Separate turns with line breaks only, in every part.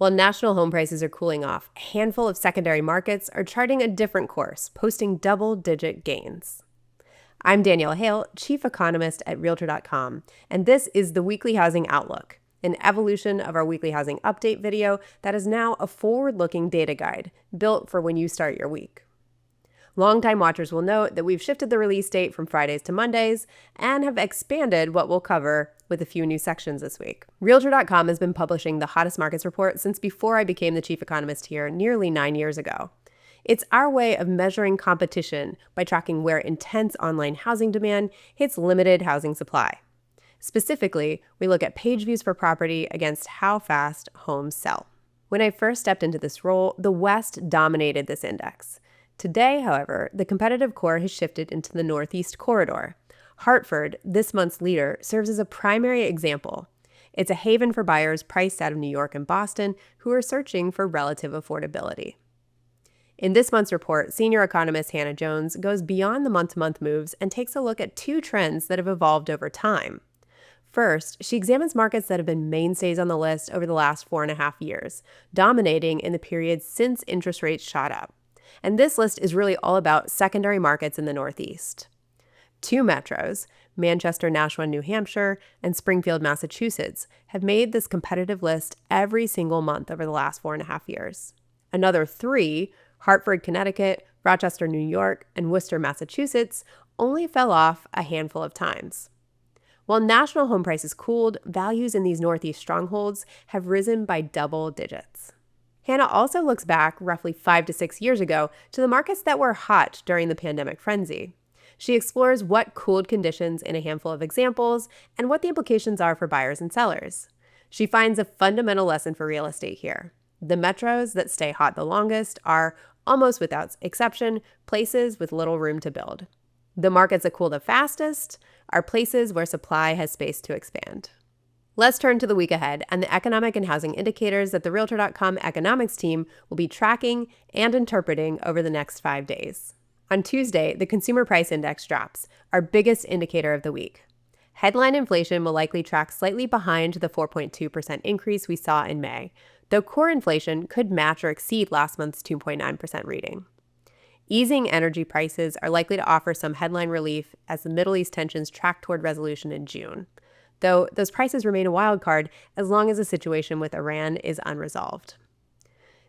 While national home prices are cooling off, a handful of secondary markets are charting a different course, posting double-digit gains. I'm Danielle Hale, Chief Economist at Realtor.com, and this is the Weekly Housing Outlook, an evolution of our Weekly Housing Update video that is now a forward-looking data guide built for when you start your week. Longtime watchers will note that we've shifted the release date from Fridays to Mondays and have expanded what we'll cover with a few new sections this week. Realtor.com has been publishing the hottest markets report since before I became the chief economist here nearly 9 years ago. It's our way of measuring competition by tracking where intense online housing demand hits limited housing supply. Specifically, we look at page views for property against how fast homes sell. When I first stepped into this role, the West dominated this index. Today, however, the competitive core has shifted into the Northeast corridor. Hartford, this month's leader, serves as a primary example. It's a haven for buyers priced out of New York and Boston who are searching for relative affordability. In this month's report, senior economist Hannah Jones goes beyond the month-to-month moves and takes a look at two trends that have evolved over time. First, she examines markets that have been mainstays on the list over the last 4.5 years, dominating in the period since interest rates shot up. And this list is really all about secondary markets in the Northeast. Two metros, Manchester, Nashua, New Hampshire, and Springfield, Massachusetts, have made this competitive list every single month over the last 4.5 years. Another three, Hartford, Connecticut, Rochester, New York, and Worcester, Massachusetts, only fell off a handful of times. While national home prices cooled, values in these Northeast strongholds have risen by double digits. Hannah also looks back roughly 5 to 6 years ago to the markets that were hot during the pandemic frenzy. She explores what cooled conditions in a handful of examples and what the implications are for buyers and sellers. She finds a fundamental lesson for real estate here. The metros that stay hot the longest are, almost without exception, places with little room to build. The markets that cool the fastest are places where supply has space to expand. Let's turn to the week ahead and the economic and housing indicators that the Realtor.com economics team will be tracking and interpreting over the next 5 days. On Tuesday, the Consumer Price Index drops, our biggest indicator of the week. Headline inflation will likely track slightly behind the 4.2% increase we saw in May, though core inflation could match or exceed last month's 2.9% reading. Easing energy prices are likely to offer some headline relief as the Middle East tensions track toward resolution in June, though those prices remain a wild card as long as the situation with Iran is unresolved.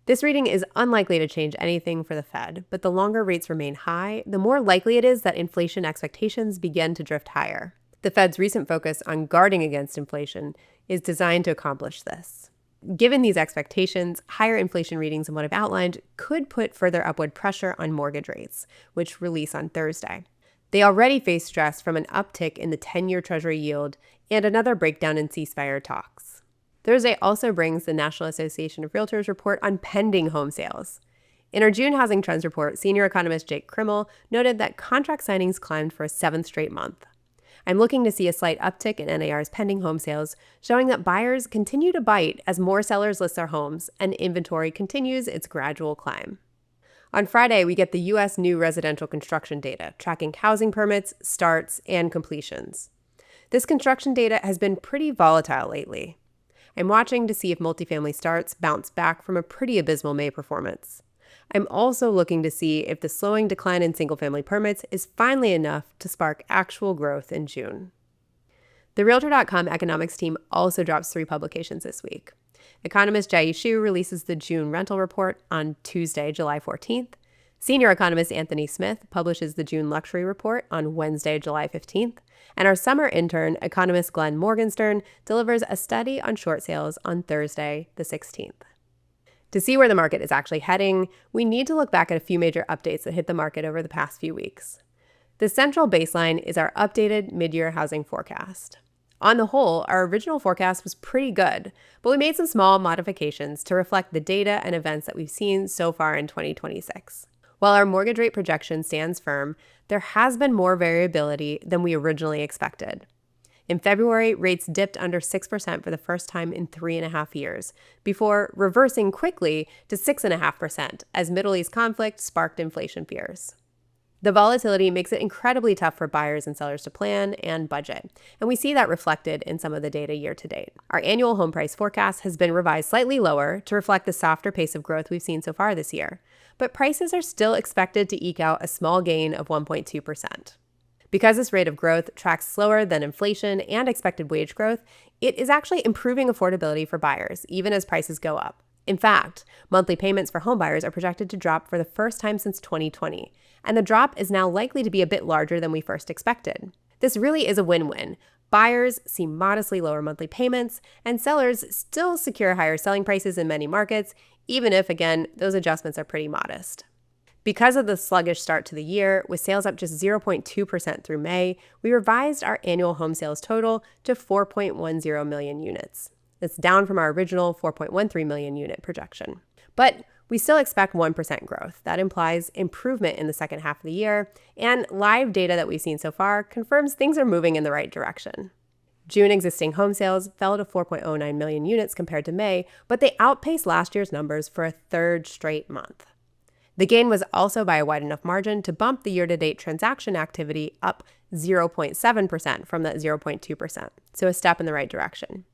This reading is unlikely to change anything for the Fed, but the longer rates remain high, the more likely it is that inflation expectations begin to drift higher. The Fed's recent focus on guarding against inflation is designed to accomplish this. Given these expectations, higher inflation readings than what I've outlined could put further upward pressure on mortgage rates, which release on Thursday. They already face stress from an uptick in the 10-year Treasury yield and another breakdown in ceasefire talks. Thursday also brings the National Association of Realtors report on pending home sales. In our June Housing Trends report, senior economist Jake Krimmel noted that contract signings climbed for a 7th straight month. I'm looking to see a slight uptick in NAR's pending home sales, showing that buyers continue to bite as more sellers list their homes and inventory continues its gradual climb. On Friday, we get the U.S. new residential construction data, tracking housing permits, starts, and completions. This construction data has been pretty volatile lately. I'm watching to see if multifamily starts bounce back from a pretty abysmal May performance. I'm also looking to see if the slowing decline in single-family permits is finally enough to spark actual growth in June. The Realtor.com economics team also drops 3 publications this week. Economist Jai Shu releases the June rental report on Tuesday, July 14th. Senior economist Anthony Smith publishes the June luxury report on Wednesday, July 15th. And our summer intern, economist Glenn Morgenstern, delivers a study on short sales on Thursday, the 16th. To see where the market is actually heading, we need to look back at a few major updates that hit the market over the past few weeks. The central baseline is our updated Midyear Housing Forecast. On the whole, our original forecast was pretty good, but we made some small modifications to reflect the data and events that we've seen so far in 2026. While our mortgage rate projection stands firm, there has been more variability than we originally expected. In February, rates dipped under 6% for the first time in 3.5 years, before reversing quickly to 6.5% as Middle East conflict sparked inflation fears. The volatility makes it incredibly tough for buyers and sellers to plan and budget, and we see that reflected in some of the data year to date. Our annual home price forecast has been revised slightly lower to reflect the softer pace of growth we've seen so far this year, but prices are still expected to eke out a small gain of 1.2%. Because this rate of growth tracks slower than inflation and expected wage growth, it is actually improving affordability for buyers, even as prices go up. In fact, monthly payments for homebuyers are projected to drop for the first time since 2020, and the drop is now likely to be a bit larger than we first expected. This really is a win-win. Buyers see modestly lower monthly payments, and sellers still secure higher selling prices in many markets, even if, again, those adjustments are pretty modest. Because of the sluggish start to the year, with sales up just 0.2% through May, we revised our annual home sales total to 4.10 million units. That's down from our original 4.13 million unit projection. But we still expect 1% growth. That implies improvement in the second half of the year, and live data that we've seen so far confirms things are moving in the right direction. June existing home sales fell to 4.09 million units compared to May, but they outpaced last year's numbers for a third straight month. The gain was also by a wide enough margin to bump the year-to-date transaction activity up 0.7% from that 0.2%, so a step in the right direction.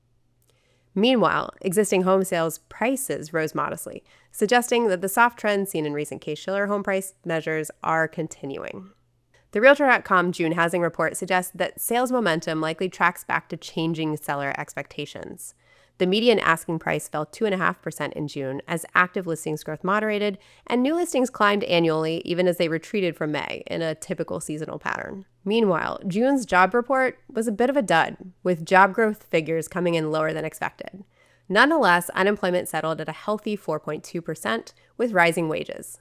Meanwhile, existing home sales prices rose modestly, suggesting that the soft trends seen in recent Case-Shiller home price measures are continuing. The Realtor.com June housing report suggests that sales momentum likely tracks back to changing seller expectations. The median asking price fell 2.5% in June as active listings growth moderated, and new listings climbed annually even as they retreated from May in a typical seasonal pattern. Meanwhile, June's job report was a bit of a dud, with job growth figures coming in lower than expected. Nonetheless, unemployment settled at a healthy 4.2% with rising wages.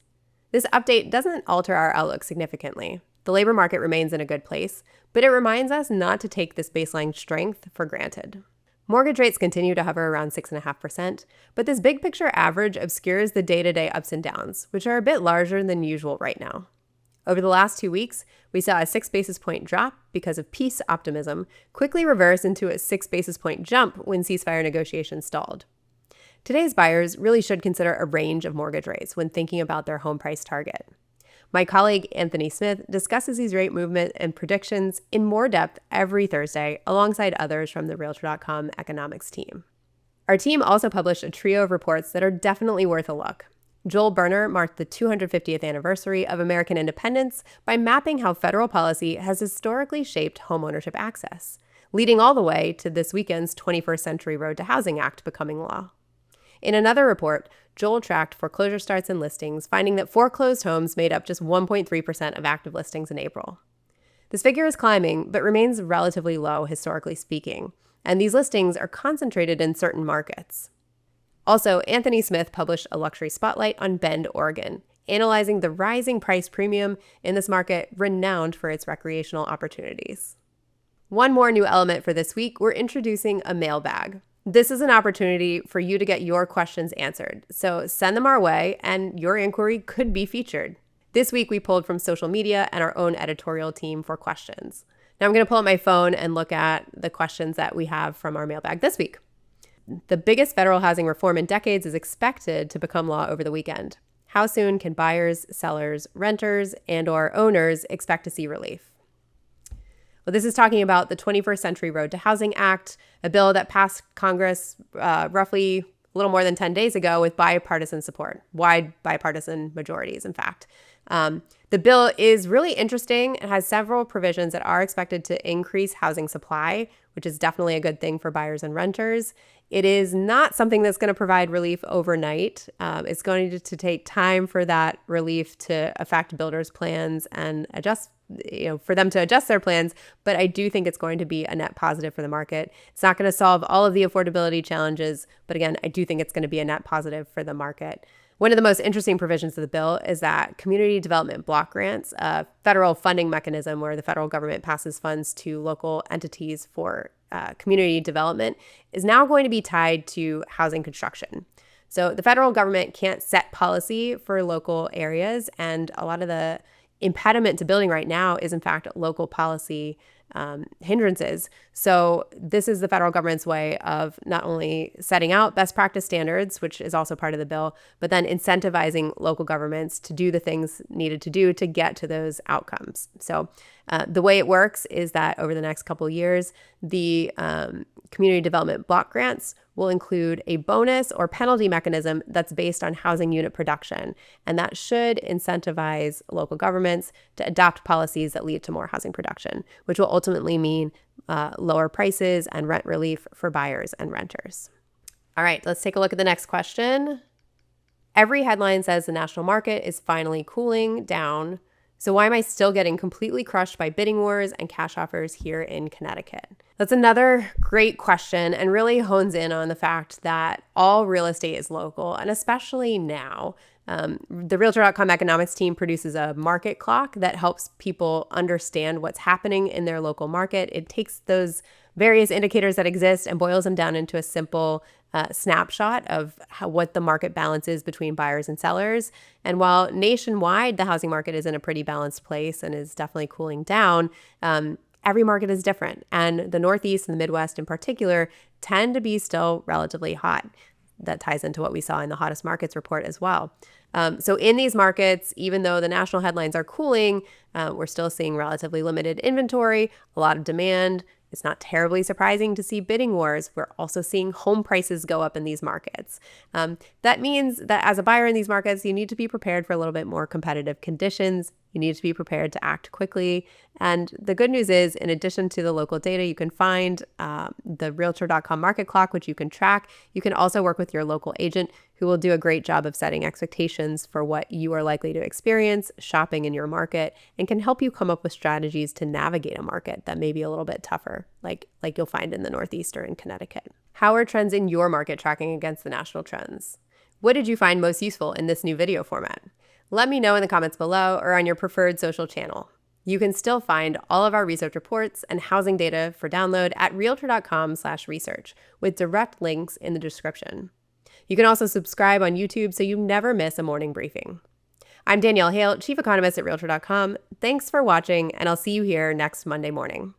This update doesn't alter our outlook significantly. The labor market remains in a good place, but it reminds us not to take this baseline strength for granted. Mortgage rates continue to hover around 6.5%, but this big picture average obscures the day-to-day ups and downs, which are a bit larger than usual right now. Over the last 2 weeks, we saw a 6 basis point drop because of peace optimism quickly reverse into a 6 basis point jump when ceasefire negotiations stalled. Today's buyers really should consider a range of mortgage rates when thinking about their home price target. My colleague Anthony Smith discusses these rate movement and predictions in more depth every Thursday alongside others from the Realtor.com economics team. Our team also published a trio of reports that are definitely worth a look. Joel Berner marked the 250th anniversary of American independence by mapping how federal policy has historically shaped homeownership access, leading all the way to this weekend's 21st Century Road to Housing Act becoming law. In another report, Joel tracked foreclosure starts and listings, finding that foreclosed homes made up just 1.3% of active listings in April. This figure is climbing, but remains relatively low historically speaking, and these listings are concentrated in certain markets. Also, Anthony Smith published a luxury spotlight on Bend, Oregon, analyzing the rising price premium in this market renowned for its recreational opportunities. One more new element for this week, we're introducing a mailbag. This is an opportunity for you to get your questions answered, so send them our way and your inquiry could be featured. This week we pulled from social media and our own editorial team for questions. Now I'm going to pull up my phone and look at the questions that we have from our mailbag this week. The biggest federal housing reform in decades is expected to become law over the weekend. How soon can buyers, sellers, renters, and/or owners expect to see relief? Well, this is talking about the 21st Century Road to Housing Act, a bill that passed Congress roughly a little more than 10 days ago with bipartisan support, wide bipartisan majorities, in fact. The bill is really interesting. It has several provisions that are expected to increase housing supply, which is definitely a good thing for buyers and renters. It is not something that's going to provide relief overnight. It's going to take time for that relief to affect builders' plans and for them to adjust their plans. But I do think it's going to be a net positive for the market. It's not going to solve all of the affordability challenges, but again, I do think it's going to be a net positive for the market. One of the most interesting provisions of the bill is that community development block grants, a federal funding mechanism where the federal government passes funds to local entities for community development, is now going to be tied to housing construction. So the federal government can't set policy for local areas, and a lot of the impediment to building right now is in fact local policy hindrances. So this is the federal government's way of not only setting out best practice standards, which is also part of the bill, but then incentivizing local governments to do the things needed to do to get to those outcomes. So the way it works is that over the next couple of years, the community development block grants will include a bonus or penalty mechanism that's based on housing unit production. And that should incentivize local governments to adopt policies that lead to more housing production, which will ultimately mean lower prices and rent relief for buyers and renters. All right, let's take a look at the next question. Every headline says the national market is finally cooling down. So why am I still getting completely crushed by bidding wars and cash offers here in Connecticut? That's another great question and really hones in on the fact that all real estate is local, and especially now. The Realtor.com economics team produces a market clock that helps people understand what's happening in their local market. It takes those various indicators that exist and boils them down into a simple snapshot of what the market balance is between buyers and sellers. And while nationwide, the housing market is in a pretty balanced place and is definitely cooling down, every market is different. And the Northeast and the Midwest in particular tend to be still relatively hot. That ties into what we saw in the hottest markets report as well. So in these markets, even though the national headlines are cooling, we're still seeing relatively limited inventory, a lot of demand. It's not terribly surprising to see bidding wars. We're also seeing home prices go up in these markets. That means that as a buyer in these markets, you need to be prepared for a little bit more competitive conditions. You need to be prepared to act quickly. And the good news is, in addition to the local data, you can find the Realtor.com market clock, which you can track. You can also work with your local agent, who will do a great job of setting expectations for what you are likely to experience shopping in your market, and can help you come up with strategies to navigate a market that may be a little bit tougher, like you'll find in the Northeast or in Connecticut. How are trends in your market tracking against the national trends? What did you find most useful in this new video format? Let me know in the comments below or on your preferred social channel. You can still find all of our research reports and housing data for download at Realtor.com/research with direct links in the description. You can also subscribe on YouTube so you never miss a morning briefing. I'm Danielle Hale, Chief Economist at Realtor.com. Thanks for watching, and I'll see you here next Monday morning.